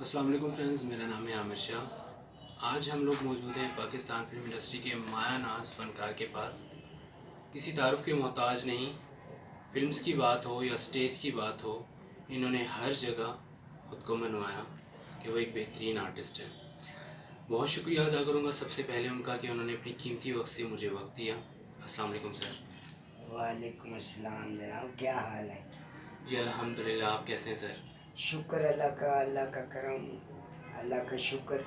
السلام علیکم فرینڈز، میرا نام ہے عامر شاہ۔ آج ہم لوگ موجود ہیں پاکستان فلم انڈسٹری کے مایہ ناز فنکار کے پاس۔ کسی تعارف کے محتاج نہیں، فلمز کی بات ہو یا سٹیج کی بات ہو، انہوں نے ہر جگہ خود کو منوایا کہ وہ ایک بہترین آرٹسٹ ہے۔ بہت شکریہ ادا کروں گا سب سے پہلے ان کا کہ انہوں نے اپنی قیمتی وقت سے مجھے وقت دیا۔ السلام علیکم سر۔ وعلیکم السلام جناب، کیا حال ہے؟ جی الحمدللہ، آپ کیسے ہیں سر؟ شکر اللہ کا کرم، اللہ کا شکر۔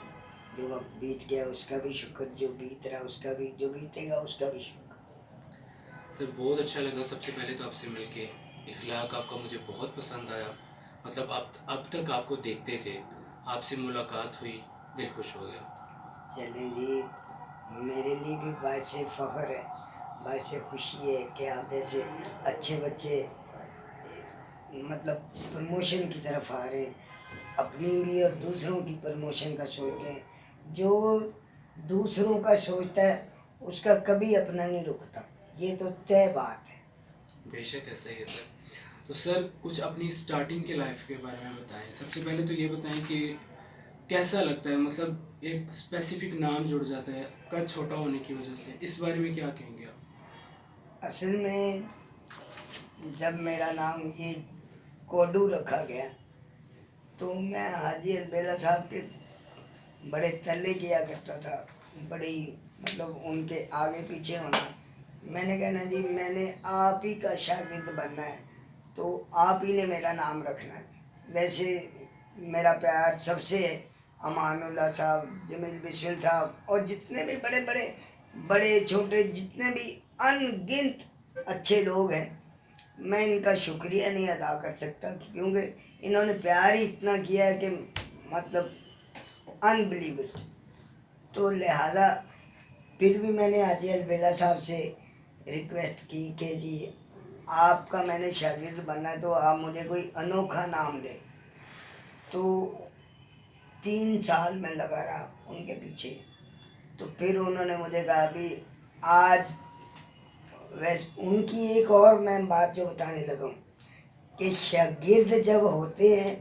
جو وقت بیت گیا اس کا بھی شکر، جو بیت رہا اس کا بھی، جو بیتے گا اس کا بھی شکر۔ سر بہت اچھا لگا سب سے پہلے تو آپ سے مل کے۔ اخلاق آپ کا مجھے بہت پسند آیا، مطلب اب تک آپ کو دیکھتے تھے، آپ سے ملاقات ہوئی، دل خوش ہو گیا۔ چلیں جی، میرے لیے بھی باعث فخر ہے، باعث خوشی ہے کہ آپ جیسے اچھے بچے مطلب پروموشن کی طرف آ رہے ہیں، اپنی بھی اور دوسروں کی پروموشن کا سوچتے ہیں۔ جو دوسروں کا سوچتا ہے اس کا کبھی اپنا نہیں رکتا، یہ تو طے بات ہے۔ بے شک ایسا ہی ہے سر۔ تو سر کچھ اپنی سٹارٹنگ کے لائف کے بارے میں بتائیں۔ سب سے پہلے تو یہ بتائیں کہ کیسا لگتا ہے، مطلب ایک اسپیسیفک نام جڑ جاتا ہے قد چھوٹا ہونے کی وجہ سے، اس بارے میں کیا کہیں گے آپ؟ اصل میں جب میرا نام یہ کوڈو رکھا گیا تو میں حاجی البیلا صاحب کے بڑے تلے کیا کرتا تھا، بڑی مطلب ان کے آگے پیچھے ہونا۔ میں نے کہنا جی میں نے آپ ہی کا شاگرد بننا ہے تو آپ ہی نے میرا نام رکھنا ہے۔ ویسے میرا پیار سب سے ہے، امان اللہ صاحب، جمیل بسمل صاحب اور جتنے بھی بڑے چھوٹے جتنے بھی ان گنت اچھے لوگ ہیں، میں ان کا شکریہ نہیں ادا کر سکتا، کیونکہ انہوں نے پیار ہی اتنا کیا ہے کہ مطلب انبلیویبل۔ تو لہٰذا پھر بھی میں نے حاجی البیلا صاحب سے ریکویسٹ کی کہ جی آپ کا میں نے شاگرد بننا ہے تو آپ مجھے کوئی انوکھا نام دیں۔ تو 3 سال میں لگا رہا ان کے پیچھے، تو پھر انہوں نے مجھے کہا بھی آج ویسے ان کی ایک اور میں بات جو بتانے لگا ہوں کہ شاگرد جب ہوتے ہیں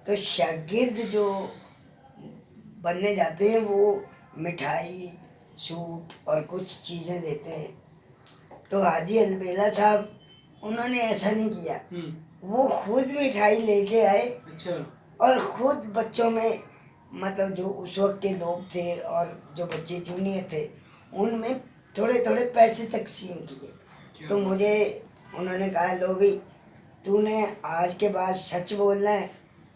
تو شاگرد جو بننے جاتے ہیں وہ مٹھائی، سوٹ اور کچھ چیزیں دیتے ہیں۔ تو حاجی البیلا صاحب انہوں نے ایسا نہیں کیا، وہ خود مٹھائی لے کے آئے اور خود بچوں میں مطلب جو اس وقت کے لوگ تھے اور جو بچے جونیئر تھے ان میں تھوڑے تھوڑے پیسے تقسیم کیے۔ تو مجھے انہوں نے کہا لو بھی تو نے آج کے بعد سچ بولنا ہے،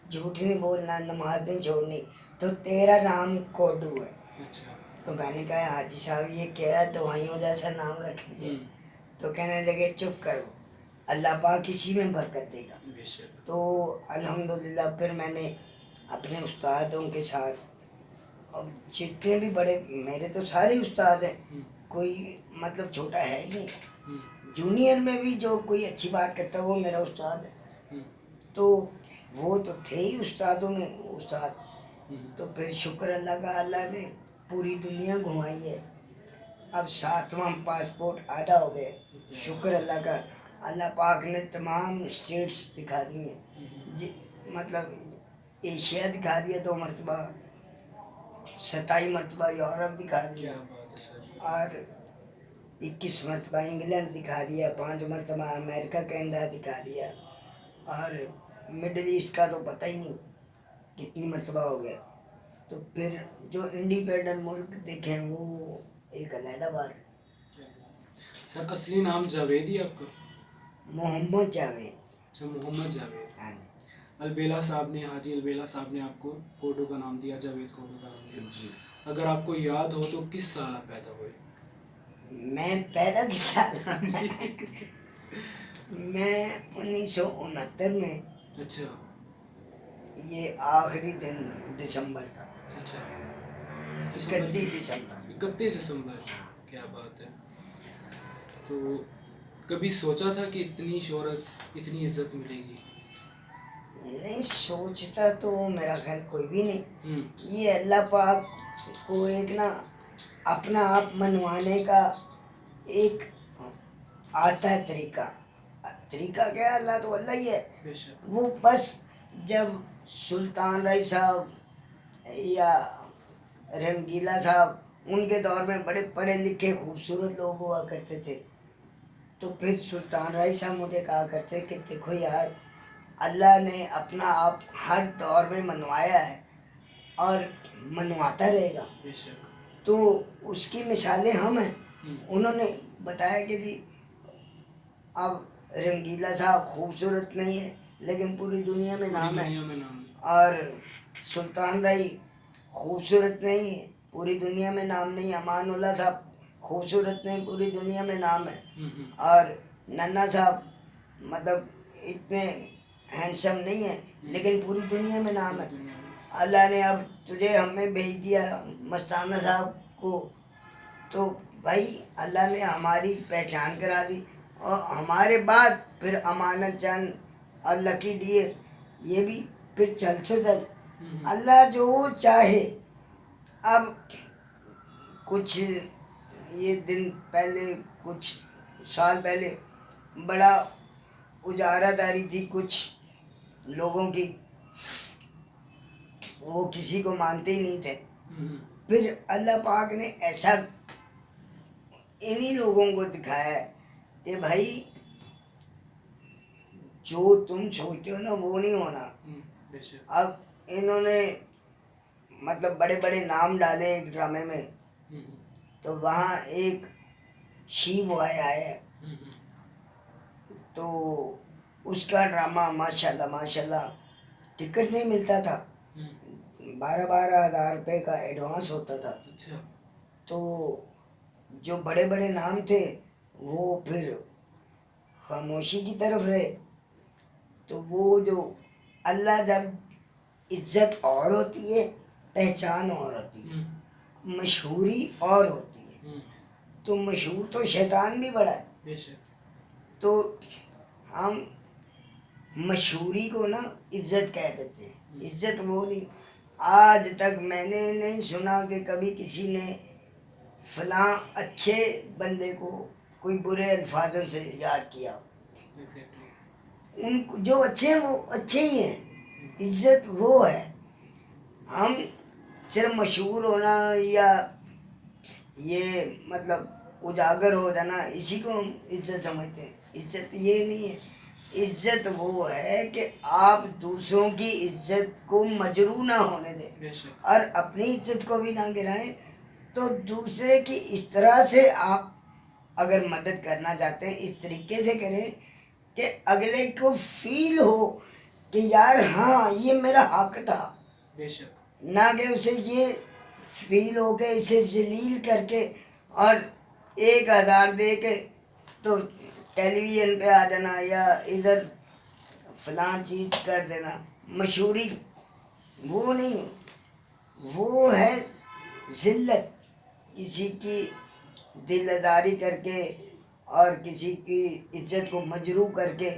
جھوٹ نہیں بولنا، نماز نہیں چھوڑنی، تو تیرا نام کوڈو ہے۔ تو میں نے کہا حاجی صاحب یہ کیا دوائیوں جیسا نام رکھ دیے؟ تو کہنے لگے چپ کرو، اللہ پاک اسی میں برکت دے گا۔ تو الحمدللہ پھر میں نے اپنے استادوں کے ساتھ، اب جتنے بھی بڑے میرے تو سارے استاد ہیں، کوئی مطلب چھوٹا ہے ہی نہیں۔ جونیئر میں بھی جو کوئی اچھی بات کرتا ہے وہ میرا استاد ہے، تو وہ تو تھے ہی استادوں میں استاد۔ تو پھر شکر اللہ کا، اللہ نے پوری دنیا گھمائی ہے، اب 7واں پاسپورٹ آدھا ہو گئے، شکر اللہ کا۔ اللہ پاک نے تمام اسٹیٹس دکھا دی ہیں، مطلب ایشیا دکھا دیا 2 مرتبہ، 27 مرتبہ یورپ دکھا دیا، اور 21 مرتبہ انگلینڈ دکھا دیا، 5 مرتبہ امریکہ کینیڈا دکھا دیا، اور مڈل ایسٹ کا تو پتہ ہی نہیں کتنی مرتبہ ہو گیا۔ تو پھر جو انڈیپینڈنٹ ملک دیکھیں وہ ایک علیحدہ بات ہے۔ سر اصلی نام جاوید ہی آپ کا؟ محمد جاوید۔ اچھا محمد جاوید۔ ہاں البیلا صاحب نے، حاجی البیلا صاحب نے آپ کو کوڈو کا نام دیا، جاوید کوڈو کا نام دیا جی۔ اگر آپ کو یاد ہو تو کس سال آپ پیدا ہوئے؟ میں پیدا کس سال؟ میں 1969 میں، اچھا، یہ آخری دن دسمبر کا، اچھا 31 دسمبر۔ 31 دسمبر، کیا بات ہے۔ تو کبھی سوچا تھا کہ اتنی شہرت، اتنی عزت ملے گی؟ نہیں سوچتا تو میرا خیال کوئی بھی نہیں، یہ اللہ پاک کو ایک نا اپنا آپ منوانے کا ایک آتا ہے طریقہ کیا ہے، اللہ تو اللہ ہی ہے، وہ بس جب سلطان رائی صاحب یا رنگیلا صاحب، ان کے دور میں بڑے پڑھے لکھے خوبصورت لوگ ہوا کرتے تھے. تو پھر سلطان رائی صاحب مجھے کہا کرتے کہ دیکھو یار، اللہ نے اپنا آپ ہر دور میں منوایا ہے اور منواتا رہے گا. بے شک. تو اس کی مثالیں ہم ہیں. انہوں نے بتایا کہ جی اب رنگیلا صاحب خوبصورت نہیں ہے لیکن پوری دنیا میں نام ہے، اور سلطان رائی خوبصورت نہیں ہے، پوری دنیا میں نام نہیں. امان اللہ صاحب خوبصورت نہیں، پوری دنیا میں نام ہے. اور ننا صاحب مطلب اتنے ہینڈسم نہیں ہیں لیکن پوری دنیا میں نام ہے. اللہ نے اب تجھے ہمیں بھیج دیا مستانہ صاحب کو، تو بھائی اللہ نے ہماری پہچان کرا دی. اور ہمارے بعد پھر امانت چند اور لکی ڈیر، یہ بھی پھر چل سے چل. اللہ جو چاہے. اب کچھ یہ دن پہلے، کچھ سال پہلے بڑا اجارہ داری تھی کچھ لوگوں کی، وہ کسی کو مانتے ہی نہیں تھے. پھر اللہ پاک نے ایسا انہی لوگوں کو دکھایا ہے کہ بھائی جو تم سوچتے ہو نا وہ نہیں ہونا. اب انہوں نے مطلب بڑے بڑے نام ڈالے ایک ڈرامے میں، تو وہاں ایک شی بوائے آیا ہے، تو اس کا ڈرامہ ماشاءاللہ ٹکٹ نہیں ملتا تھا، 12 ہزار روپے کا ایڈوانس ہوتا تھا. تو جو بڑے بڑے نام تھے وہ پھر خاموشی کی طرف رہے. تو وہ جو اللہ جب عزت اور ہوتی ہے، پہچان اور ہوتی ہے، مشہوری اور ہوتی ہے. تو مشہور تو شیطان بھی بڑا ہے. تو ہم مشہوری کو نا عزت کہہ دیتے ہیں. عزت وہ نہیں. آج تک میں نے نہیں سنا کہ کبھی کسی نے فلاں اچھے بندے کو کوئی برے الفاظوں سے یاد کیا. ان جو اچھے ہیں وہ اچھے ہی ہیں. عزت وہ ہے. ہم صرف مشہور ہونا یا یہ مطلب اجاگر ہو جانا، اسی کو ہم عزت سمجھتے ہیں. عزت یہ نہیں ہے. عزت وہ ہے کہ آپ دوسروں کی عزت کو مجروح نہ ہونے دیں اور اپنی عزت کو بھی نہ گرائیں. تو دوسرے کی اس طرح سے آپ اگر مدد کرنا چاہتے ہیں، اس طریقے سے کریں کہ اگلے کو فیل ہو کہ یار ہاں یہ میرا حق تھا. نہ کہ اسے یہ فیل ہو کے اسے ذلیل کر کے اور 1000 دے کے تو ٹیلی ویژن پہ آ جانا یا ادھر فلاں چیز کر دینا. مشہوری وہ نہیں، وہ ہے ذلت. کسی کی دل آزاری کر کے اور کسی کی عزت کو مجروح کر کے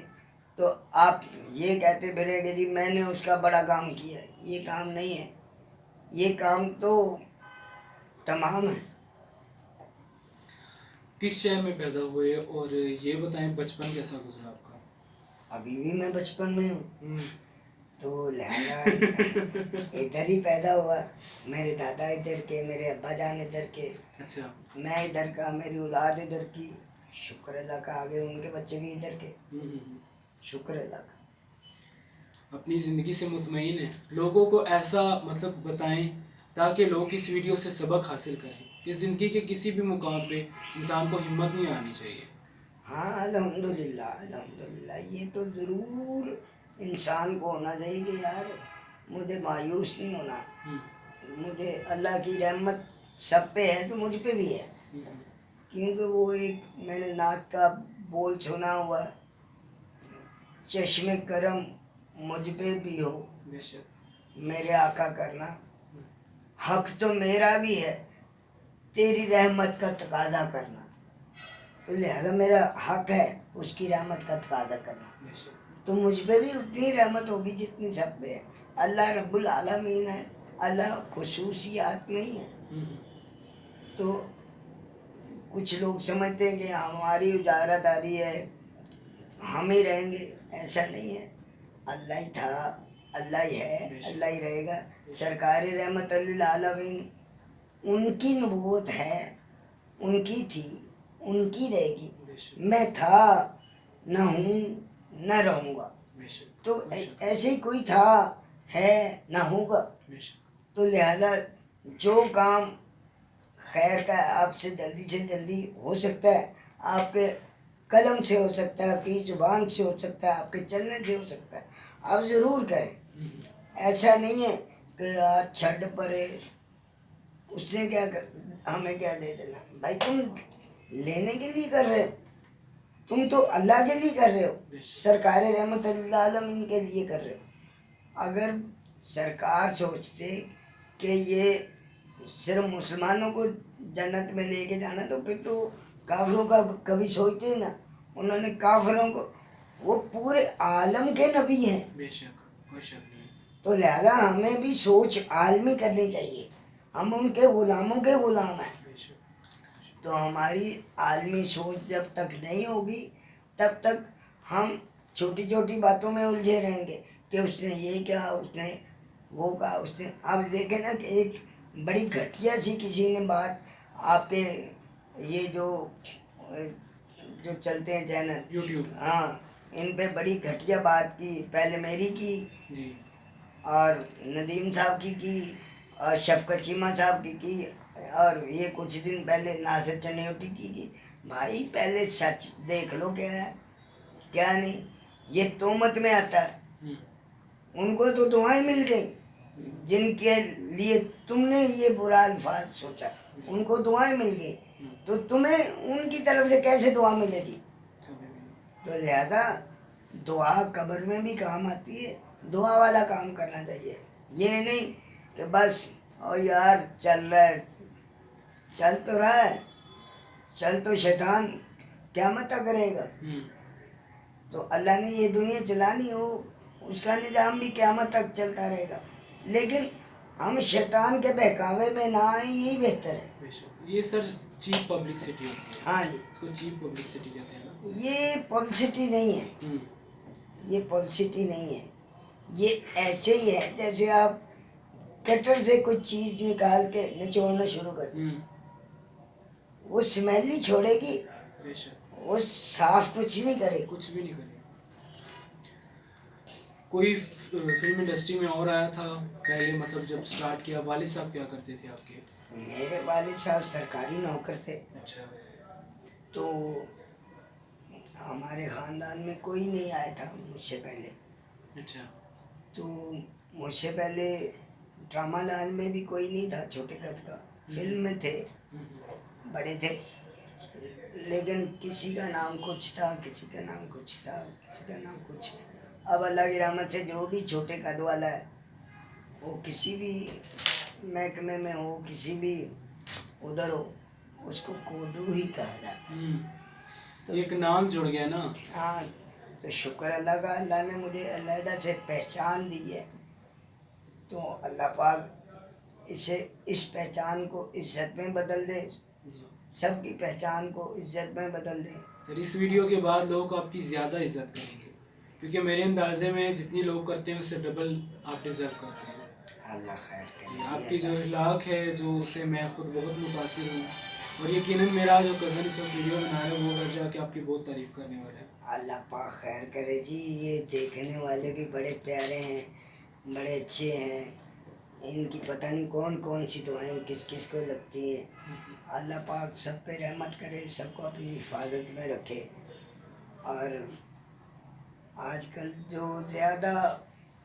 تو آپ یہ کہتے پھریں کہ جی میں نے اس کا بڑا کام کیا. یہ کام نہیں ہے. یہ کام تو تمام ہے. کس شہر میں پیدا ہوئے اور یہ بتائیں بچپن کیسا گزرا آپ کا؟ ابھی بھی میں بچپن میں ہوں، تو لہذا ادھر ہی پیدا ہوا. میرے دادا ادھر کے، میرے ابا جان ادھر کے، اچھا. میں ادھر کا، میری اولاد ادھر کی. شکر اللہ کا. آگے ان کے بچے بھی ادھر کے. شکر اللہ کا. اپنی زندگی سے مطمئن ہے. لوگوں کو ایسا مطلب بتائیں تاکہ لوگ اس ویڈیو سے سبق حاصل کریں کہ زندگی کے کسی بھی مقام پہ انسان کو ہمت نہیں آنی چاہیے. ہاں الحمدللہ الحمدللہ. یہ تو ضرور انسان کو ہونا چاہیے کہ یار مجھے مایوس نہیں ہونا. مجھے اللہ کی رحمت سب پہ ہے تو مجھ پہ بھی ہے. کیونکہ وہ ایک میں نے نعت کا بول سنا ہوا، چشم کرم مجھ پہ بھی ہو میرے آقا کرنا، حق تو میرا بھی ہے تیری رحمت کا تقاضا کرنا. تو لہذا میرا حق ہے اس کی رحمت کا تقاضا کرنا. تو مجھ پہ بھی اتنی رحمت ہوگی جتنی سب پہ ہے. اللہ رب العالمین ہے. اللہ خصوصیات نہیں ہے. تو کچھ لوگ سمجھتے ہیں کہ ہماری اجارہ داری ہے، ہم ہی رہیں گے. ایسا نہیں ہے. اللہ ہی تھا اللہ ہی ہے، اللہ ہی رہے گا. سرکار رحمت للعالمین ان کی نبوت ہے، ان کی تھی، ان کی رہے گی. میں تھا، نہ ہوں، نہ رہوں گا. تو ایسے ہی کوئی تھا، ہے، نہ ہوگا. تو لہذا جو کام خیر کا آپ سے جلدی ہو سکتا ہے، آپ کے قلم سے ہو سکتا ہے، آپ کی زبان سے ہو سکتا ہے، آپ کے چلنے سے ہو سکتا ہے، آپ ضرور کریں. ایسا نہیں ہے کہ یار چھڈ پرے، اس نے کیا ہمیں کیا دے دینا. بھائی تم لینے کے لیے کر رہے ہو، تم تو اللہ کے لیے کر رہے ہو، سرکار رحمت اللہ عالمین کے لیے کر رہے ہو. اگر سرکار سوچتے کہ یہ صرف مسلمانوں کو جنت میں لے کے جانا تو پھر تو کافروں کا کبھی سوچتے ہی نا. انہوں نے کافروں کو، وہ پورے عالم کے نبی ہیں، بے شک کوئی شک نہیں. تو لہذا ہمیں بھی سوچ عالمی کرنی چاہیے. ہم ان کے غلاموں کے غلام ہیں. تو ہماری عالمی سوچ جب تک نہیں ہوگی تب تک ہم چھوٹی چھوٹی باتوں میں الجھے رہیں گے کہ اس نے یہ کہا، اس نے وہ کہا، اس نے. آپ دیکھیں نا کہ ایک بڑی گھٹیا سی کسی نے بات آپ کے یہ جو چلتے ہیں چینل یوٹیوب، ہاں، ان پہ بڑی گھٹیا بات کی. پہلے میری کی جی اور ندیم صاحب کی اور شفقت چیمہ صاحب کی اور یہ کچھ دن پہلے ناصر چنیوٹی کی. بھائی پہلے سچ دیکھ لو کیا ہے کیا نہیں. یہ تہمت میں آتا ہے. ان کو تو دعائیں مل گئیں جن کے لیے تم نے یہ برا الفاظ سوچا، ان کو دعائیں مل گئی، تو تمہیں ان کی طرف سے کیسے دعا ملے گی؟ تو لہذا دعا قبر میں بھی کام آتی ہے. دعا والا کام کرنا چاہیے. یہ نہیں کہ بس او یار چل رہا ہے، چل تو رہا ہے، چل تو شیطان قیامت کرے گا. تو اللہ نے یہ دنیا چلانی ہو، اس کا نظام بھی قیامت تک چلتا رہے گا. لیکن ہم شیطان کے بہکاوے میں نہ آئیں، یہی بہتر ہے. یہ سر چیپ پبلکسٹی ہوتی ہے. ہاں جی، اس کو چیپ پبلکسٹی کہتے ہیں نا. یہ پبلسٹی نہیں ہے، یہ پبلسٹی نہیں ہے. یہ ایسے ہی ہے جیسے آپ کٹر سے کوئی چیز نکال کے نچوڑنا شروع کر دیں، وہ اسمیل ہی چھوڑے گی، وہ صاف کچھ نہیں کرے. کچھ بھی نہیں کرے. کوئی فلم انڈسٹری میں اور آیا تھا پہلے، مطلب جب سٹارٹ کیا؟ والد صاحب کیا کرتے تھے آپ کے؟ میرے والد صاحب سرکاری نوکر تھے. اچھا. تو ہمارے خاندان میں کوئی نہیں آیا تھا مجھ سے پہلے. اچھا. تو مجھ سے پہلے ڈرامہ لائن میں بھی کوئی نہیں تھا چھوٹے قد کا. فلم میں تھے، بڑے تھے، لیکن کسی کا نام کچھ تھا، کسی کا نام کچھ تھا، کسی کا نام کچھ. اب اللہ کی رحمت سے جو بھی چھوٹے قد والا ہے وہ کسی بھی محکمے میں ہو، کسی بھی ادھر ہو، اس کو کوڈو ہی کہا جاتا ہے. ایک نام جڑ گیا نا. ہاں، تو شکر اللہ کا، اللہ نے مجھے علیحدہ سے پہچان دی ہے. تو اللہ پاک اس پہچان کو عزت میں بدل دے، سب کی پہچان کو عزت میں بدل دے. سر اس ویڈیو کے بعد لوگ آپ کی زیادہ عزت کریں گے، کیونکہ میرے اندازے میں جتنی لوگ کرتے ہیں اس سے ڈبل آپ ڈیزرو کرتے ہیں. اللہ خیر کرے. آپ کی جو اخلاق ہے، جو اس سے میں خود بہت متاثر ہوں، اور یقیناً میرا جو کزن اس وقت ویڈیو بنا رہا ہے وہ جا کے آپ کی بہت تعریف کرنے والا ہے. اللہ پاک خیر کرے جی. یہ دیکھنے والے بھی بڑے پیارے ہیں، بڑے اچھے ہیں. ان کی پتہ نہیں کون کون سی دعائیں کس کس کو لگتی ہیں. اللہ پاک سب پہ رحمت کرے، سب کو اپنی حفاظت میں رکھے. اور آج کل جو زیادہ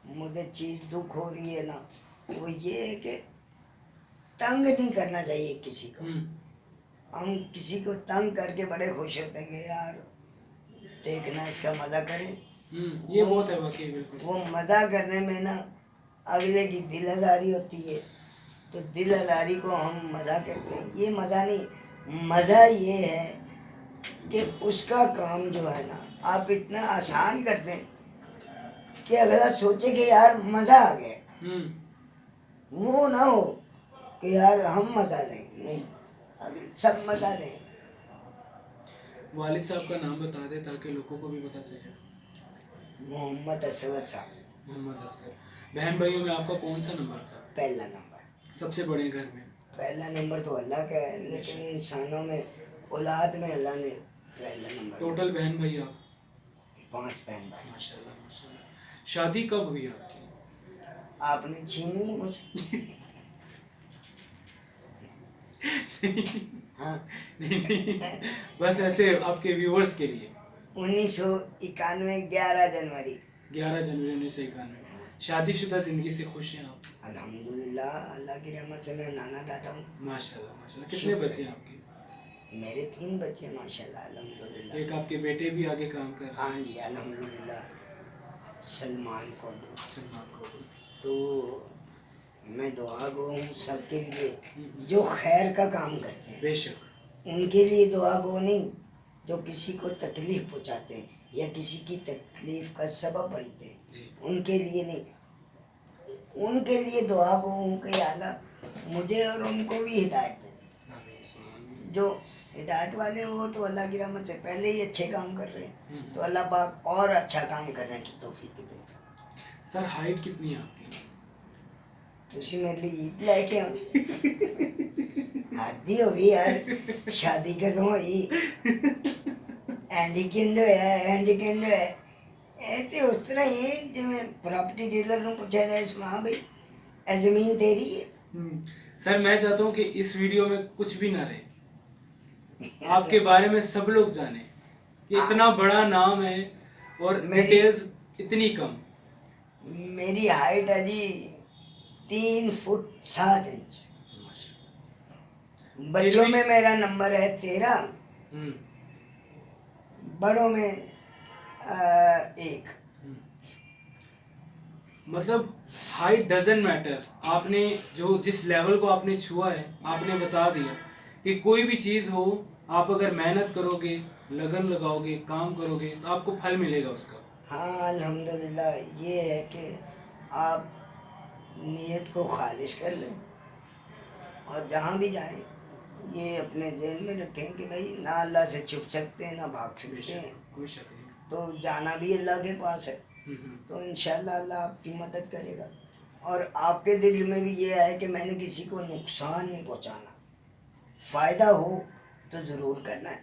مجھے چیز دکھ ہو رہی ہے نا، وہ یہ ہے کہ تنگ نہیں کرنا چاہیے کسی کو. ہم کسی کو تنگ کر کے بڑے خوش ہوتے ہیں کہ یار دیکھنا، اس کا مزہ کریں. یہ بہت ہے واقعی. بالکل. وہ مزہ کرنے میں نا اگلے کی دل آزاری ہوتی ہے، تو دل آزاری کو ہم مزہ کہتے ہیں. یہ مزہ نہیں، مزہ یہ ہے کہ اس کا کام جو ہے نا آپ اتنا آسان کرتے ہیں کہ اگلا سوچے کہ یار مزہ آ گیا. وہ نہ ہو کہ یار ہم مزہ لیں. نہیں، سب مزہ لیں. والد صاحب کا نام بتا دیں تاکہ لوگوں کو بھی پتہ چلے. محمد اصغر صاحب. محمد اصغر. بہن بھائیوں میں آپ کا کون سا نمبر تھا؟ پہلا نمبر. سب سے بڑے گھر میں؟ پہلا نمبر تو اللہ کا ہے، لیکن انسانوں میں اولاد میں اللہ نے پہلا نمبر. ٹوٹل بہن بھائی آپ؟ 5 بہن بھائی. ماشاء اللہ ماشاء اللہ. شادی کب ہوئی آپ کی؟ آپ نے چھینی مجھ سے. ہاں نہیں بس ایسے آپ کے ویورز کے لیے. 1991 11 جنوری. 11 جنوری 1991. شادی شدہ زندگی سے خوش ہیں آپ؟ الحمدللہ اللہ کی رحمت سے میں نانا دادا ہوں. ماشاء اللہ ماشاء اللہ. کتنے بچے ہیں آپ کے؟ میرے 3 بچے ماشاء اللہ الحمدللہ. ایک آپ کے بیٹے بھی آگے کام کر رہے ہیں؟ ہاں جی الحمدللہ. سلمان کوڈو. سلمان کوڈو. تو میں دعا گو ہوں سب کے لیے جو خیر کا کام کرتے ہیں. بے شک. ان کے لیے دعا گو نہیں جو کسی کو تکلیف پہنچاتے ہیں یا کسی کی تکلیف کا سبب بنتے ہیں. جی. ان کے لیے نہیں، ان کے لیے دعا گو ہوں کہ اعلیٰ مجھے اور ان کو بھی ہدایت دے. جو ہدایت والے ہیں وہ تو اللہ کی رحمت سے پہلے ہی اچھے کام کر رہے ہیں، تو اللہ پاک اور اچھا کام کرنے کی توفیق دے. سر ہائٹ کتنی ہے آپ کی؟ تسی میرے لیے عید لے کے آؤ. حادی ہو گئی یار، شادی کدوں ہوئی؟ اینڈیکینڈ ہوا اینڈیکینڈ ہوا. یہ تو اس طرح ہی ہے جی میں پراپرٹی ڈیلر نوں پوچھا جائے ہاں بھائی اے زمین تیری ہے. سر میں چاہتا ہوں کہ اس ویڈیو میں کچھ بھی نہ رہے، آپ کے بارے میں سب لوگ جانیں کہ اتنا بڑا نام ہے اور ڈیٹیلز اتنی کم. میری ہائٹ ہے جی 3 فٹ 7 انچ. بچوں میں میرا نمبر ہے 13، بڑوں میں 1. مطلب ہائٹ ڈزنٹ میٹر. آپ نے جو جس لیول کو آپ نے چھوا ہے آپ نے بتا دیا کہ کوئی بھی چیز ہو آپ اگر محنت کرو گے، لگن لگاؤ گے، کام کرو گے تو آپ کو پھل ملے گا اس کا. ہاں الحمدللہ. یہ ہے کہ آپ نیت کو خالص کر لیں اور جہاں بھی جائیں یہ اپنے ذہن میں رکھیں کہ بھائی نہ اللہ سے چھپ سکتے ہیں نہ بھاگ سکتے ہیں. کوئی شک نہیں. تو جانا بھی اللہ کے پاس ہے، تو انشاءاللہ اللہ آپ کی مدد کرے گا. اور آپ کے دل میں بھی یہ ہے کہ میں نے کسی کو نقصان نہیں پہنچانا. فائدہ ہو تو ضرور کرنا ہے،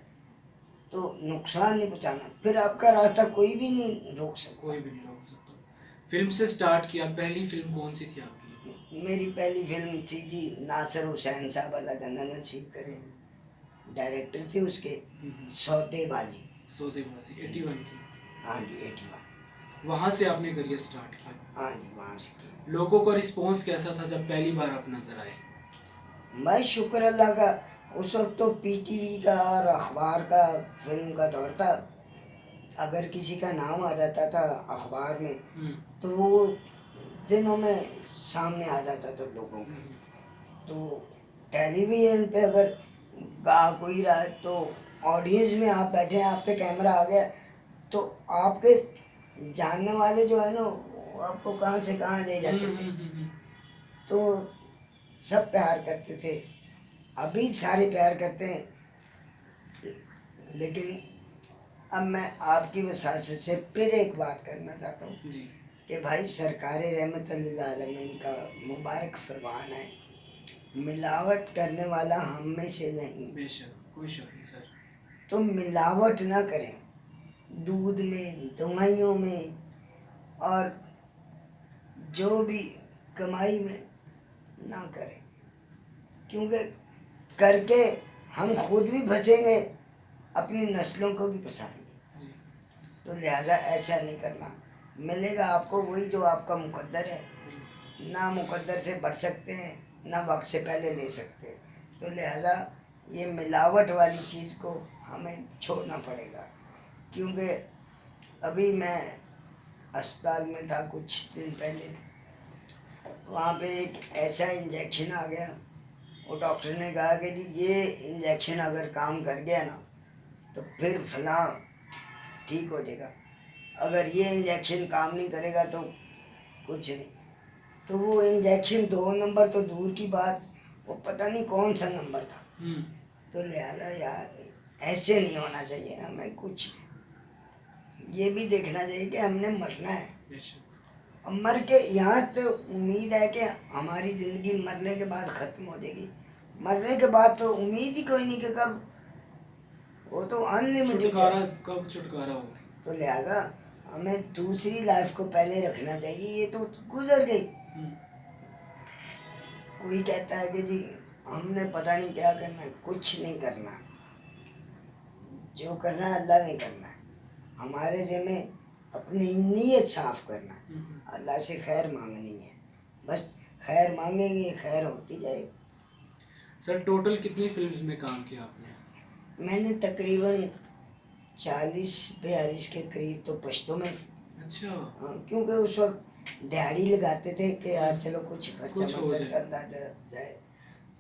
تو نقصان نہیں پہنچانا. پھر آپ کا راستہ کوئی بھی نہیں روک سکتا. کوئی بھی نہیں روک سکتا. فلم سے سٹارٹ کیا، پہلی فلم کون سی تھی آپ کی؟ میری پہلی فلم تھی جی ناصر حسین صاحب اللہ جنت نصیب کرے، ڈائریکٹر تھے اس کے، سودے بازی. سودے بازی 81 کی؟ ہاں جی 81. وہاں سے آپ نے کریئر سٹارٹ کیا؟ ہاں جی وہاں سے کیا. لوگوں کا رسپانس کیسا تھا جب پہلی بار آپ نظر آئے؟ میں شکر اللہ کا، اس وقت تو پی ٹی وی کا اور اخبار کا فلم کا دور تھا. اگر کسی کا نام آ جاتا تھا اخبار میں تو وہ دنوں میں سامنے آ جاتا تھا لوگوں کے. تو ٹیلی ویژن پہ اگر گا کوئی رہا ہے تو آڈینس میں آپ بیٹھے ہیں، آپ پہ کیمرہ آ گیا تو آپ کے جاننے والے جو ہے نا وہ آپ کو کہاں سے کہاں لے جاتے تھے. تو سب پیار کرتے تھے، ابھی سارے پیار کرتے ہیں. لیکن اب میں آپ کی وساطت سے پھر ایک بات کرنا چاہتا ہوں کہ بھائی سرکار رحمت للعالمین کا مبارک فرمان ہے، ملاوٹ کرنے والا ہم میں سے نہیں. بے شک کوئی شک نہیں سر. تو ملاوٹ نہ کریں دودھ میں، دوائیوں میں، اور جو بھی کمائی میں نہ کریں، کیونکہ کر کے ہم خود بھی بچیں گے، اپنی نسلوں کو بھی بچائیں گے. تو لہٰذا ایسا نہیں کرنا. ملے گا آپ کو وہی جو آپ کا مقدر ہے. نہ مقدر سے بڑھ سکتے ہیں نہ وقت سے پہلے لے سکتے. تو لہٰذا یہ ملاوٹ والی چیز کو ہمیں چھوڑنا پڑے گا. کیونکہ ابھی میں اسپتال میں تھا کچھ دن پہلے، وہاں پہ ایک ایسا انجیکشن آ گیا. وہ ڈاکٹر نے کہا کہ جی یہ انجیکشن اگر کام کر گیا نا تو پھر فلاں ٹھیک ہو جائے گا، اگر یہ انجیکشن کام نہیں کرے گا تو کچھ نہیں. تو وہ انجیکشن 2 نمبر تو دور کی بات، وہ پتہ نہیں کون سا نمبر تھا. تو لہٰذا یار ایسے نہیں ہونا چاہیے. ہمیں کچھ یہ بھی دیکھنا چاہیے کہ ہم نے مرنا ہے. مر کے یہاں تو امید ہے کہ ہماری زندگی مرنے کے بعد ختم ہو جائے گی. مرنے کے بعد تو امید ہی کوئی نہیں کہ کب, وہ تو ان لمیٹڈ ہے. چھٹکارا کب چھٹکارا ہو. تو لہذا ہمیں دوسری لائف کو پہلے رکھنا چاہیے. یہ تو گزر گئی. کوئی کہتا ہے کہ جی ہم نے پتہ نہیں کیا کرنا ہے. کچھ نہیں کرنا, جو کرنا ہے اللہ نے کرنا ہے. ہمارے ذمہ اپنی نیت صاف کرنا ہے, اللہ سے خیر مانگنی ہے. بس خیر مانگیں گے, خیر ہوتی جائے گی. سر ٹوٹل کتنی فلمز میں کام کیا آپ نے؟ میں نے تقریباً 40-42 کے قریب تو پشتوں میں. اچھا. ہاں, کیونکہ اس وقت دیہڑی لگاتے تھے کہ یار چلو کچھ خرچہ کچھ ہو مرچہ جائے. چلتا جائے.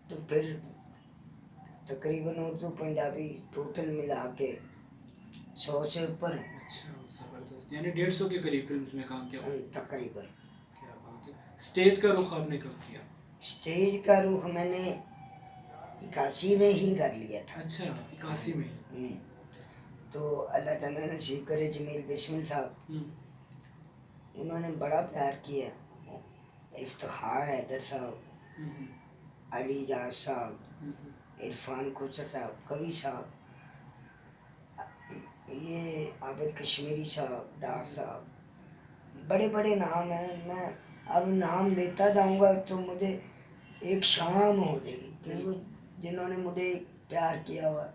تو پھر تقریباً اردو پنجابی ٹوٹل ملا کے 100 سے اوپر. اچھا زبردست. یعنی 150 کے قریب فلمز میں کام کیا. تقریباً. کیا بات ہے. اسٹیج کا رخ آپ نے کب کیا؟ اسٹیج کا رخ میں نے 81 میں ہی کر لیا تھا. اچھا 81 میں. تو اللہ تعالیٰ نے نصیب کرے جمیل بسمل صاحب, انہوں نے بڑا پیار کیا. افتخار حیدر صاحب, علی اجاز صاحب, عرفان کوچر صاحب, کبھی صاحب, یہ عابد کشمیری صاحب, ڈار صاحب, بڑے بڑے نام ہیں. میں اب نام لیتا جاؤں گا تو مجھے ایک شام ہو جائے گی, کیونکہ جنہوں نے مجھے پیار کیا ہوا,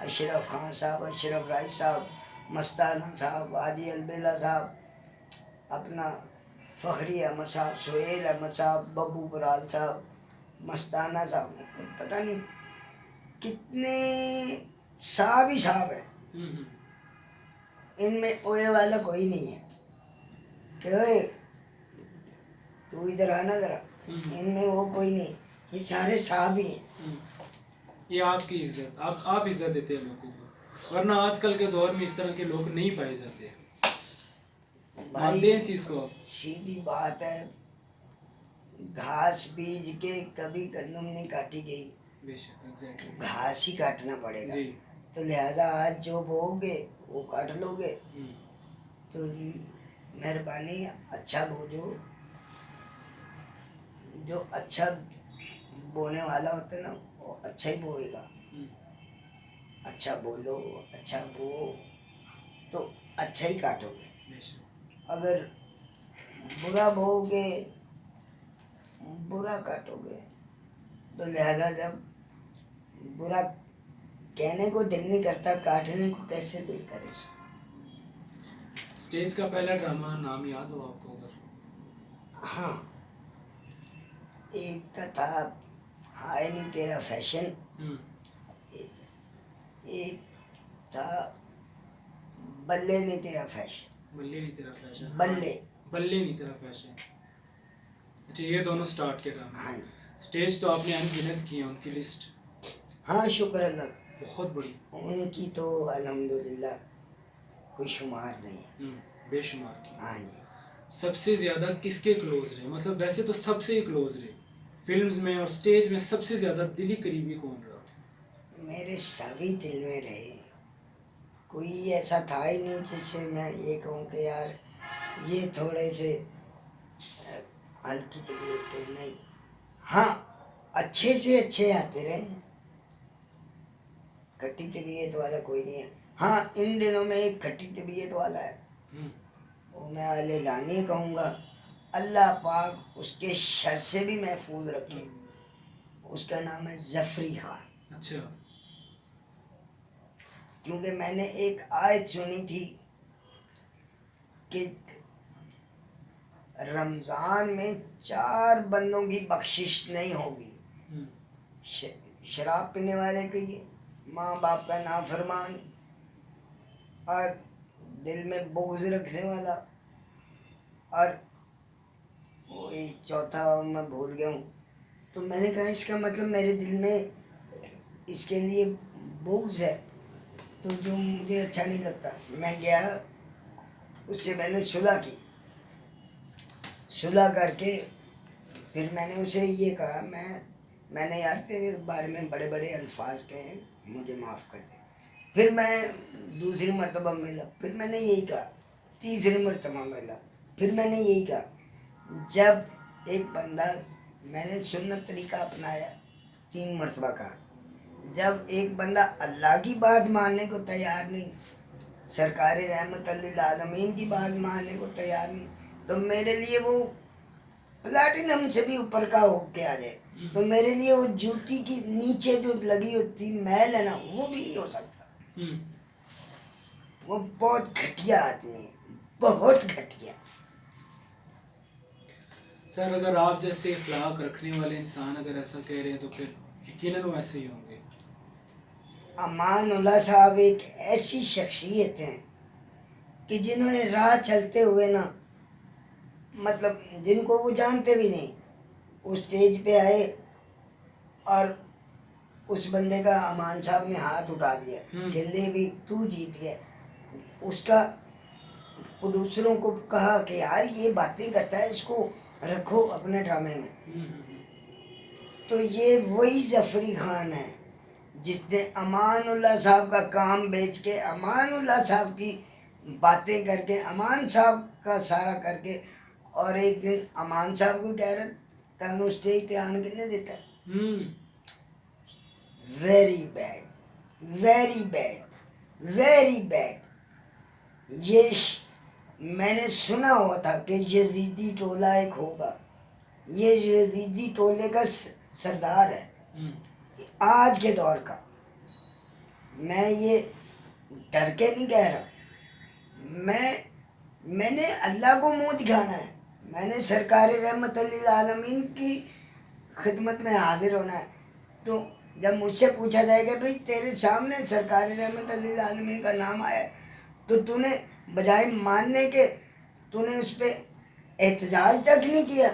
اشرف خان صاحب, اشرف رائی صاحب, مستانہ صاحب, حاجی البیلا صاحب, اپنا فخری احمد صاحب, سہیل احمد صاحب, ببو برال صاحب, مستانہ صاحب, پتہ نہیں کتنے صاحب ہی صاحب ہیں. ان میں اوے والا کوئی نہیں ہے کہ اوے تو ادھر آنا ذرا. ان میں وہ کوئی نہیں, یہ سارے صاحب ہی ہیں. یہ آپ کی عزت, آپ عزت دیتے ہیں لوگوں کو, ورنہ آج کل کے دور میں اس طرح کے لوگ نہیں پائے جاتے. بھائی چیز کو سیدھی بات ہے, گھاس بیج کے کبھی گندم نہیں کاٹی گئی. بے شک ایگزیکٹلی. گھاس ہی کاٹنا پڑے گا. جی. تو لہذا آج جو بو گے وہ کاٹ لو گے. تو مہربانی اچھا بوجھو. جو اچھا بونے والا ہوتا ہے نا وہ اچھا ہی بوئے گا. اچھا بولو, اچھا بو, تو اچھا ہی کاٹو گے. اگر برا بو گے, برا کاٹو گے, تو لہذا جب برا کہنے کو دل نہیں کرتا, کاٹنے کو کیسے دل کرے. اسٹیج کا پہلا ڈرامہ نام یاد ہو آپ کو اگر؟ ہاں, ایک کا تھا ہائے نہیں تیرا فیشن, ایک تھا بلے نہیں تیرا فیشن. بلے نہیں تیرا فیشن. بلے نہیں تیرا فیشن. اچھا یہ دونوں سٹارٹ کے ڈرامے. ہاں جی. اسٹیج تو آپ نے انگنت کی ہیں, ان کی لسٹ. ہاں شکر اللہ, بہت بڑی. ان کی تو الحمدللہ کوئی شمار نہیں ہے. بے شمار کی. ہاں جی. سب سے زیادہ کس کے کلوز رہے؟ مطلب ویسے تو سب سے ہی کلوز رہے فلمز میں, اور اسٹیج میں سب سے زیادہ دلی قریبی کون رہا؟ میرے سبھی دل میں رہے, کوئی ایسا تھا ہی نہیں جس سے میں یہ کہوں کہ یار یہ تھوڑے سے ہلکی طبیعت کے نہیں. ہاں اچھے سے اچھے آتے رہے, کھٹی طبیعت والا کوئی نہیں ہے. ہاں ان دنوں میں ایک کھٹی طبیعت والا ہے, وہ میں اعلانیہ کہوں گا, اللہ پاک اس کے شر سے بھی محفوظ رکھے. اس کا نام ہے ظفری خان. اچھا. کیونکہ میں نے ایک آیت سنی تھی کہ رمضان میں 4 بندوں کی بخشش نہیں ہوگی. شراب پینے والے کے لیے, ماں باپ کا نافرمان, اور دل میں بغض رکھنے والا, اور وہی چوتھا میں بھول گیا ہوں. تو میں نے کہا اس کا مطلب میرے دل میں اس کے لیے بغض ہے, تو جو مجھے اچھا نہیں لگتا. میں گیا اس سے, میں نے صلح کی. صلح کر کے پھر میں نے اسے یہ کہا, میں نے یار تیرے بارے میں بڑے بڑے الفاظ کہے ہیں, مجھے معاف کر دے. پھر میں دوسری مرتبہ ملا, پھر میں نے یہی کہا. تیسری مرتبہ ملا, پھر میں نے یہی کہا. جب ایک بندہ، میں نے سنت طریقہ اپنایا 3 مرتبہ کا، جب ایک بندہ اللہ کی بات ماننے کو تیار نہیں، سرکار رحمت للعالمین کی بات ماننے کو تیار نہیں، تو میرے لیے وہ پلاٹینم سے بھی اوپر کا ہو کے آ جائے تو میرے لیے وہ جوتی کی نیچے جو لگی ہوتی میل ہے نا، وہ بھی نہیں ہو سکتا. وہ بہت گھٹیا آدمی ہے، بہت گھٹیا. سر اگر آپ جیسے اخلاق رکھنے والے انسان اگر ایسا کہہ رہے ہیں تو پھر یقیناً وہ ایسے ہی ہوں گے. امان اللہ صاحب ایک ایسی شخصیت ہیں کہ جنہوں نے راہ چلتے ہوئے نا، مطلب جن کو وہ جانتے بھی نہیں، اس اسٹیج پہ آئے اور اس بندے کا امان صاحب نے ہاتھ اٹھا دیا کہ لے بھی تو جیت گیا. اس کا پروڈیوسروں کو کہا کہ یار یہ باتیں کرتا ہے، اس کو رکھو اپنے ڈرامے میں. تو یہ وہی ظفری خان ہے جس نے امان اللہ صاحب کا کام بیچ کے، امان اللہ صاحب کی باتیں کر کے، امان صاحب کا سارا کر کے، اور ایک دن امان صاحب کو کہہ رہا تینوں اسٹیج پہ آن کے نہیں دیتا. Very bad, very bad, very bad. یہ میں نے سنا ہوا تھا کہ یزیدی ٹولہ ایک ہوگا، یہ یزیدی ٹولے کا سردار ہے آج کے دور کا. میں یہ ڈر کے نہیں کہہ رہا، میں نے اللہ کو منہ دکھانا ہے، میں نے سرکار رحمت للعالمین کی خدمت میں حاضر ہونا ہے. تو جب مجھ سے پوچھا جائے گا بھائی تیرے سامنے سرکار رحمت للعالمین کا نام آیا تو تو نے بجائے ماننے کے تو نے اس پہ احتجاج تک نہیں کیا،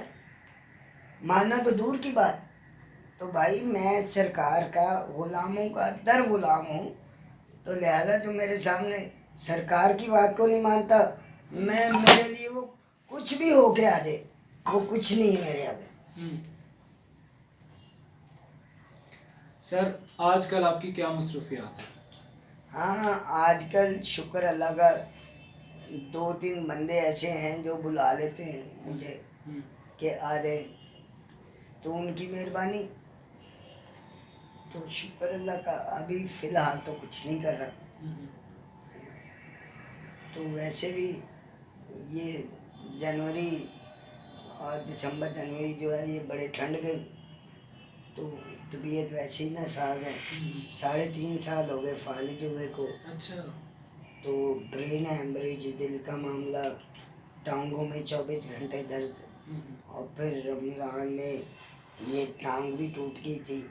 ماننا تو دور کی بات. تو بھائی میں سرکار کا غلاموں کا در غلام ہوں، تو لہذا جو میرے سامنے سرکار کی بات کو نہیں مانتا، میرے لیے وہ کچھ بھی ہو کے آ جائے وہ کچھ نہیں ہے میرے آگے. سر آج کل آپ کی کیا مصروفیات ہیں؟ ہاں آج کل شکر اللہ کا 2-3 بندے ایسے ہیں جو بلا لیتے ہیں مجھے کہ آ جائے، تو ان کی مہربانی. تو شکر اللہ کا ابھی فی الحال تو کچھ نہیں کر رہا. تو ویسے بھی یہ جنوری اور دسمبر جنوری جو ہے یہ بڑے ٹھنڈ گئی، تو طبیعت ویسے ہی ناساز ہے. 3.5 سال ہو گئے فالج ہوئے کو. اچھا. تو برین ہیمریج، دل کا معاملہ، ٹانگوں میں 24 گھنٹے درد، اور پھر رمضان میں یہ ٹانگ بھی ٹوٹ گئی تھی.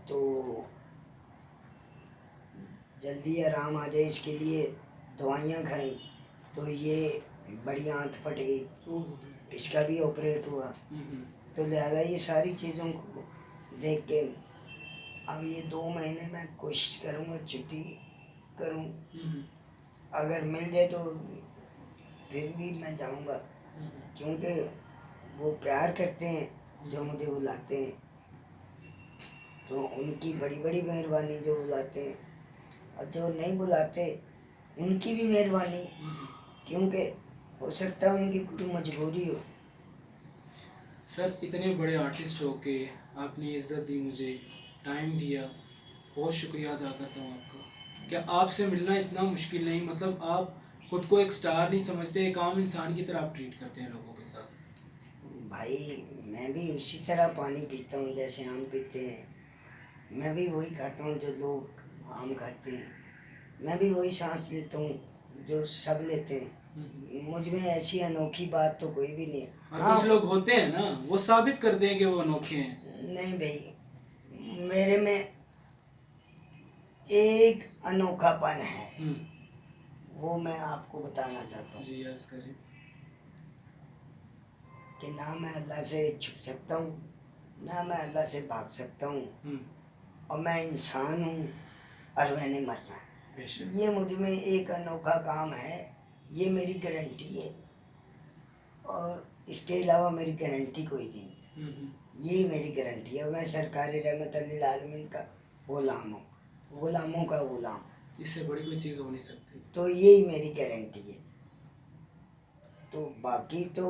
تو جلدی آرام آ جائے اس کے لیے دوائیاں کھائیں، تو یہ بڑی آنت پھٹ گئی، اس کا بھی آپریٹ ہوا. تو لہذا یہ ساری چیزوں کو دیکھ کے اب یہ 2 مہینے میں کوشش کروں گا چھٹی کروں، اگر مل جائے تو پھر بھی میں جاؤں گا، کیونکہ وہ پیار کرتے ہیں جو مجھے بلاتے ہیں. تو ان کی بڑی بڑی مہربانی جو بلاتے ہیں، اور جو نہیں بلاتے ان کی بھی مہربانی، کیونکہ ہو سکتا ہے ان کی کوئی مجبوری ہو. سر اتنے بڑے آرٹسٹ ہو کے آپ نے عزت دی، مجھے ٹائم دیا، بہت شکریہ ادا کرتا ہوں آپ کا. کہ آپ سے ملنا اتنا مشکل نہیں، مطلب آپ خود کو ایک سٹار نہیں سمجھتے، ایک عام انسان کی طرح آپ ٹریٹ کرتے ہیں لوگوں کے ساتھ. بھائی میں بھی اسی طرح پانی پیتا ہوں جیسے آم پیتے ہیں، میں بھی وہی کھاتا ہوں جو لوگ آم کھاتے ہیں، میں بھی وہی سانس لیتا ہوں جو سب لیتے ہیں. مجھ میں ایسی انوکھی بات تو کوئی بھی نہیں ہے. اور کچھ لوگ ہوتے ہیں نا وہ ثابت کرتے ہیں کہ وہ انوکھے ہیں. نہیں بھائی، میرے میں ایک انوکھا پن ہے، وہ میں آپ کو بتانا چاہتا ہوں. جی عرض کریں. کہ نہ میں اللہ سے چھپ سکتا ہوں، نہ میں اللہ سے بھاگ سکتا ہوں، اور میں انسان ہوں اور میں نے مرنا ہے. یہ مجھ میں ایک انوکھا کام ہے، یہ میری گارنٹی ہے، اور اس کے علاوہ میری گارنٹی کوئی نہیں. یہی میری گارنٹی ہے. میں سرکار رحمت للعالمین کا غلام ہوں، غلاموں کا غلام. اس سے بڑی کوئی چیز ہو نہیں سکتی. تو یہی میری گارنٹی ہے. تو باقی تو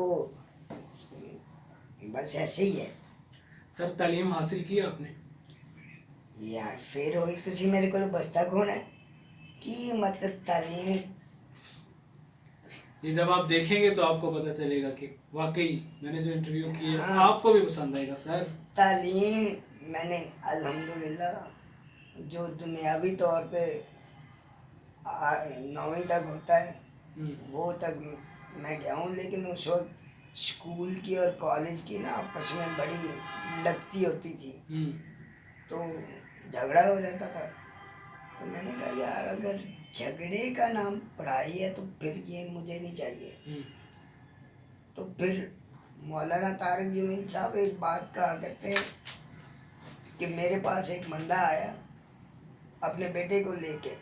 بس ایسے ہی ہے سر تعلیم حاصل کی آپ نے؟ یار پھر ہوئی تھی میرے کو بستا کون ہے کہ مطلب تعلیم یہ جب آپ دیکھیں گے تو آپ کو پتہ چلے گا کہ واقعی میں نے جو انٹرویو کی ہے ہاں، آپ کو بھی پسند آئے گا سر. تعلیم میں نے الحمدللہ جو دنیاوی طور پہ 9ویں تک ہوتا ہے وہ تک میں گیا ہوں، لیکن اس وقت اسکول کی اور کالج کی نا آپس میں بڑی لگتی ہوتی تھی تو جھگڑا ہو جاتا تھا. تو میں نے کہا یار اگر جھگڑے کا نام پڑھائی ہے تو پھر یہ مجھے نہیں چاہیے. تو پھر مولانا طارق جمیل صاحب ایک بات کہا کرتے ہیں کہ میرے پاس ایک بندہ آیا اپنے بیٹے کو لے کے،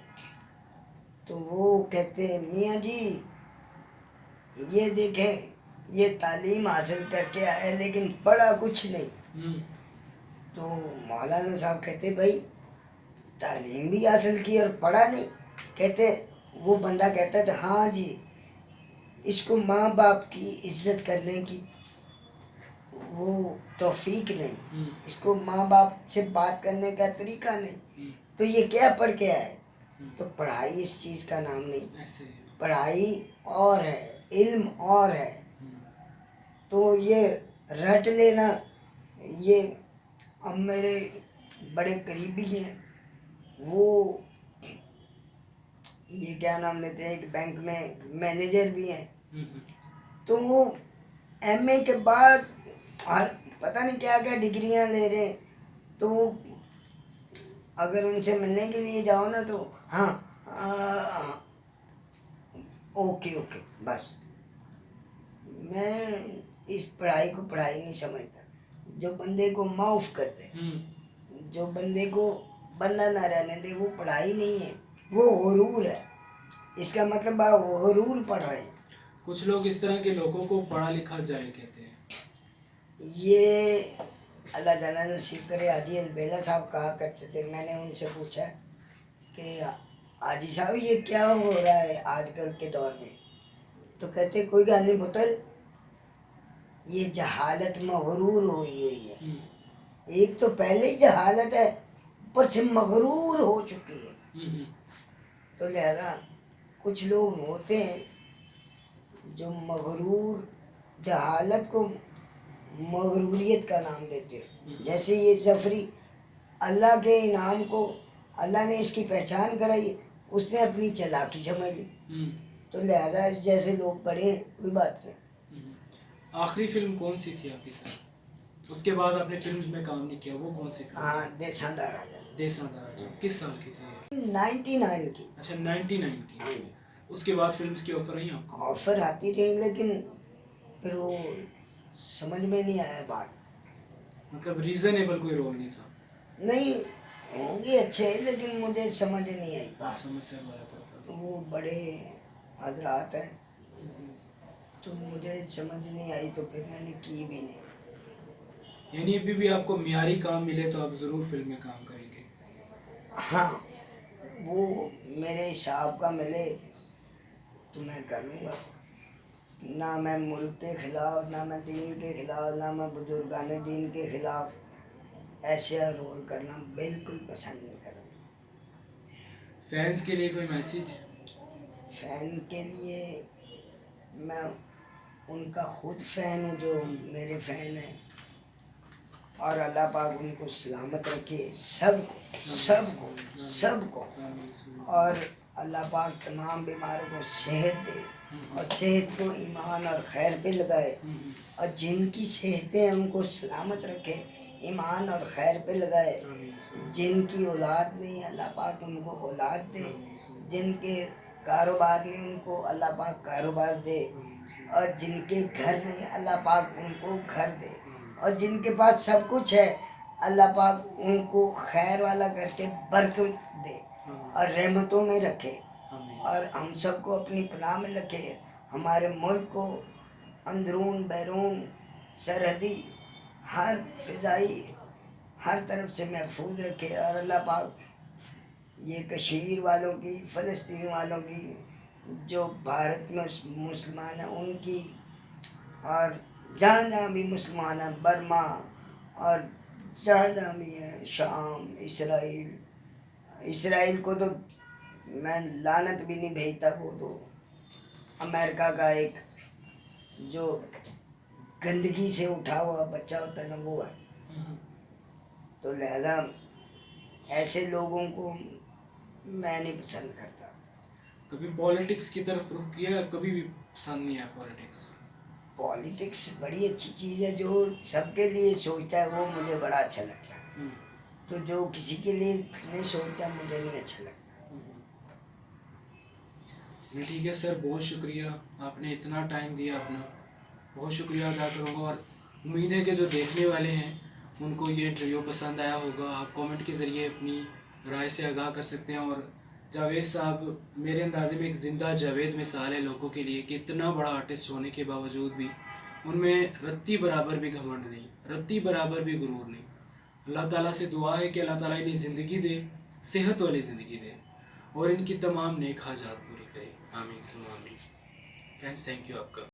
تو وہ کہتے ہیں میاں جی یہ دیکھیں یہ تعلیم حاصل کر کے آیا لیکن پڑھا کچھ نہیں. تو مولانا صاحب کہتے بھائی تعلیم بھی حاصل کی اور پڑھا نہیں؟ کہتے وہ بندہ کہتا تھا ہاں جی اس کو ماں باپ کی عزت کرنے کی وہ توفیق نہیں، اس کو ماں باپ سے بات کرنے کا طریقہ نہیں، تو یہ کیا پڑھ کے آئے؟ تو پڑھائی اس چیز کا نام نہیں، پڑھائی اور ہے، علم اور ہے. تو یہ رٹ لینا، یہ اب میرے بڑے قریبی ہیں وہ یہ کیا نام لیتے ہیں ایک بینک میں مینیجر بھی ہیں، تو وہ ایم اے کے بعد پتہ نہیں کیا کیا ڈگریاں لے رہے ہیں. تو وہ اگر ان سے ملنے کے لیے جاؤ نا تو ہاں اوکے اوکے بس. میں اس پڑھائی کو پڑھائی نہیں سمجھتا. جو بندے کو معاف کر دے، جو بندے کو بندہ نہ رہنے دے، وہ پڑھائی نہیں ہے، وہ غرور ہے. اس کا مطلب آپ غرور پڑھ رہے ہیں. کچھ لوگ اس طرح کے لوگوں کو پڑھا لکھا جاہل کہتے ہیں. یہ اللہ تعالیٰ نصیب کرے حاجی البیلا صاحب کہا کرتے تھے. میں نے ان سے پوچھا کہ حاجی صاحب یہ کیا ہو رہا ہے آج کل کے دور میں؟ تو کہتے کوئی گل نہیں پتر، یہ جہالت مغرور ہوئی ہے. ایک تو پہلے ہی جہالت ہے، اوپر سے مغرور ہو چکی ہے. تو لہذا کچھ لوگ ہوتے ہیں جو مغرور جہالت کو مغروریت کا نام دیتے ہیں. جیسے یہ ظفری اللہ کے انعام کو اللہ نے اس کی پہچان کرائی، اس نے اپنی چالاکی سمجھ لی. تو لہذا جیسے لوگ پڑھے ہیں کوئی بات نہیں. آخری فلم کون سی تھی آپ کی سر؟ اس کے بعد آپ نے فلمز میں کام نہیں کیا، وہ کون سی فلم؟ ہاں دیساں دا راجا. دیساں دا راجا کس سال کی تھی؟ 99 کی. اچھا 99 کی. ہاں جی. اس کے بعد فلمز کی آفر آئی آپ کو؟ آفر آتی رہی لیکن پھر وہ سمجھ میں نہیں آیا بات. مطلب ریزنیبل کوئی رول نہیں تھا؟ نہیں ہوں گے اچھے لیکن مجھے سمجھ نہیں آئی بات. سمجھ سے ہمارا تھا. وہ بڑے حضرات ہیں تو مجھے سمجھ نہیں آئی تو پھر میں نے کی بھی نہیں. یعنی ابھی بھی آپ کو معیاری کام ملے تو آپ ضرور فلم میں کام کریں گے؟ ہاں وہ میرے حساب کا ملے تو میں کر لوں گا. نہ میں ملک کے خلاف، نہ میں دین کے خلاف، نہ میں بزرگان دین کے خلاف ایسا رول کرنا بالکل پسند نہیں کروں. فینس کے لیے کوئی میسیج؟ فین کے لیے میں ان کا خود فین ہوں جو میرے فین ہیں، اور اللہ پاک ان کو سلامت رکھے، سب کو سب کو سب کو، اور اللہ پاک تمام بیماروں کو صحت دے اور صحت کو ایمان اور خیر پہ لگائے، اور جن کی صحتیں ان کو سلامت رکھے، ایمان اور خیر پہ لگائے. جن کی اولاد نہیں اللہ پاک ان کو اولاد دے، جن کے کاروبار نہیں ان کو اللہ پاک کاروبار دے، اور جن کے گھر نہیں اللہ پاک ان کو گھر دے، اور جن کے پاس سب کچھ ہے اللہ پاک ان کو خیر والا کر کے برکت دے اور رحمتوں میں رکھے، اور ہم سب کو اپنی پناہ میں رکھے. ہمارے ملک کو اندرون بیرون سرحدی ہر فضائی ہر طرف سے محفوظ رکھے، اور اللہ پاک یہ کشمیر والوں کی، فلسطین والوں کی، جو بھارت میں مسلمان ہیں ان کی اور جہاں جہاں بھی مسلمان ہیں، برما اور جہاں جہاں بھی ہیں، شام، اسرائیل کو تو میں لعنت بھی نہیں بھیجتا، وہ تو امریکہ کا ایک جو گندگی سے اٹھا ہوا بچہ ہوتا ہے نا، وہ ہے. تو لہذا ایسے لوگوں کو میں نہیں پسند کرتا. کبھی پالیٹکس کی طرف رخ کیا؟ کبھی بھی پسند نہیں ہے پالیٹکس؟ پالیٹکس بڑی اچھی چیز ہے، جو سب کے لیے سوچتا ہے وہ مجھے بڑا اچھا لگتا ہے. تو جو کسی کے لیے نہیں سوچتا مجھے نہیں اچھا لگتا. ٹھیک ہے سر، بہت شکریہ، آپ نے اتنا ٹائم دیا اپنا، بہت شکریہ ادا کروں گا. اور امید ہے کہ جو دیکھنے والے ہیں ان کو یہ انٹرویو پسند آیا ہوگا. آپ کامنٹ کے ذریعے اپنی رائے سے آگاہ کر سکتے ہیں. اور جاوید صاحب میرے اندازے میں ایک زندہ جاوید مثال ہے لوگوں کے لیے کہ اتنا بڑا آرٹسٹ ہونے کے باوجود بھی ان میں رتی برابر بھی گھمنڈ نہیں، رتی برابر بھی غرور نہیں. اللہ تعالیٰ سے دعا ہے کہ اللہ تعالیٰ انہیں زندگی دے، صحت والی زندگی دے، اور ان کی تمام نیک حاجات پوری کرے. آمین ثم آمین. فرینڈس، تھینک یو آپ کا.